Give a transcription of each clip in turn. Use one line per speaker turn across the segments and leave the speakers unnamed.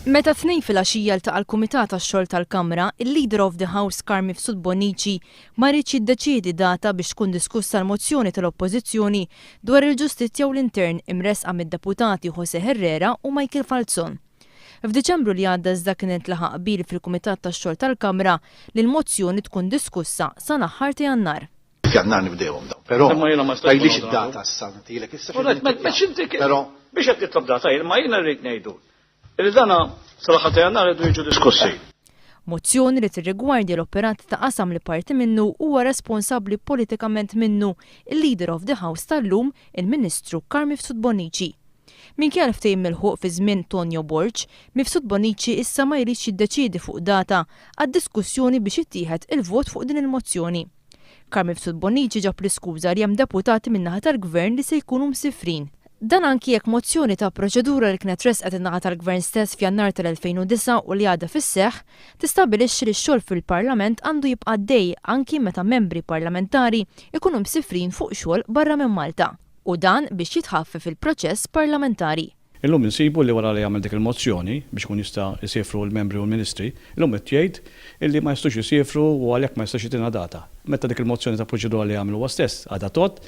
Meta tnejn fil-għaxija ltaqa' l-Kumitat tax-Xogħol tal-Kamra, il-Leader of the House Carmif Sudbonici ma rridx jiddeċiedi data biex tkun diskussa l-mozzjoni tal-Oppożizzjoni dwar il-ġustizzja u l-intern imresqa mid-deputati José Herrera u Michael Falzon. F'Diċembru li għadda iżda kien intlaħaq qbil fil-Kumitat tax-Xogħol tal-Kamra li l-mozzjoni tkun diskussa sa naħar ta' Jannar.
Jannar nibdewhom daw, però ma stajlix id-data issa nagħtilek issa.
Però biex qed titlob data ma jiena rrid ngħidu. Il-dana salaħa ta' Jannar rridu jiġu diskussi.
Mozzjoni li tirrigwardja l-operat ta' qasam li parti minnu huwa responsabbli politikament minnu il-Leader of the House tal-lum il-Ministru Carmif Sudbonici. Minkejja ftehim milħuq fi żmien Tonio Borg, Mif Sudbonici issa ma jridx jiddeċiedi fuq data għad-diskussjoni biex ittieħed il-vot fuq din il-mozzjoni. Carmif Sudbonici ġab l-iskuża li hemm deputati min-naħa tal-Gvern li se jkunu msifrin. Dan anki jekk mozzjoni ta' proċedura li kienet resqet in-naħa tal-Gvern stess f'Jannar tal-2009 u li għadha fis-seħħ tistabbilixxi li x-xogħol fil-Parlament għandu jibqa' dej anki meta membri parlamentari ikunu msifrin fuq xogħol barra minn Malta. U dan biex jitħaffef il-proċess parlamentari.
Illum insibu li wara li għamel dik il-mozzjoni biex kun jista' jsifru l-membri u l-ministri, illum qed jgħid illi ma jistux jisifru u għalhekk ma jistax jitina data. Meta dik il-mozzjoni ta' proċedura li għamlu huwa stess għadha tot,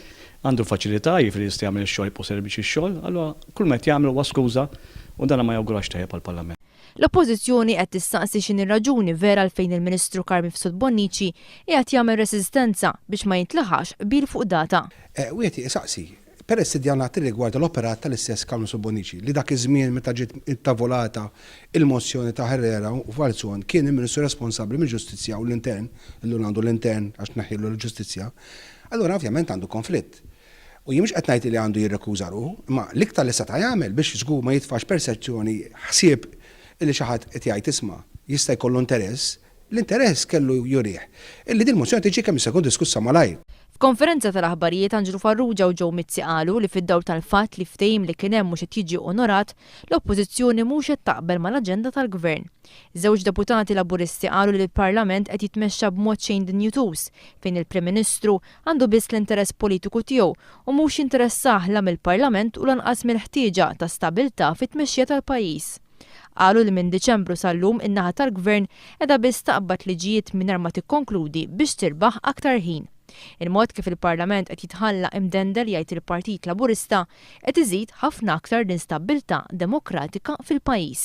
għandu faċilità jifri jista' jagħmel ix-xogħol jposer biex ix-xogħol, allura kull met jagħmel huwa skuża u dan ma jawgurax tajjeb għall-Parlament.
L-Oppożizzjoni qed tistaqsi x'inhi raġuni vera għalfejn il-Ministru Carmif Sudbonici qiegħed jagħmel resistenza biex ma jintlaħax qbil fuq data.
Wieti isaqsi, peress id-djanat rigward l-operat tal-istess Carmif Sudbonici li dak iż-żmien meta ġiet intavolata il-mozzjoni ta' Herrera u Falzon kien il-Ministru responsabbli mill-Ġustizzja u l-Intern, illum għandu l-Intern għax naħilu l-Ġustizzja, allura ovvjament għandu konflitt. U jimx qed ngħid li għandu jirrekkuża ruħu, imma l-iktar li seta' jagħmel biex żgur ma jitfax perċezzjoni ħsieb li xi ħadd qed jgħid isma' jista' jkollu interess, l-interess kellu jurih. Illi din mozzjoni tiġi kemm se tkun diskussa malajr.
F'konferenza tal-aħbarijiet Anġlu Farrugia u Joe Mizzi qalu li fid-dawl tal-fatt li ftehim li kien hemm mhux qed jiġi onorat, l-Oppożizzjoni mhux qed taqbel mal-aġenda tal-Gvern. Żewġ deputati Laburisti qalu li l-Parlament qed jitmexxa b'mod xejn dinjutus fejn il-Prim Ministru għandu biss l-interess politiku tiegħu u mhux interessah la mill-Parlament u lanqas mill-ħtieġa ta' stabilità fit-tmexxija tal-pajjiż. Qalu li minn Diċembru sal-lum in-naħa tal-Gvern qiegħda biss taqbad liġijiet mingħajr ma tikkonkludi biex tirbaħ aktar ħin. Il-mod kif il-Parlament qed jitħalla imdendel jgħid il-Partit Laburista qed iżid ħafna aktar l-instabbiltà demokratika fil-pajjiż.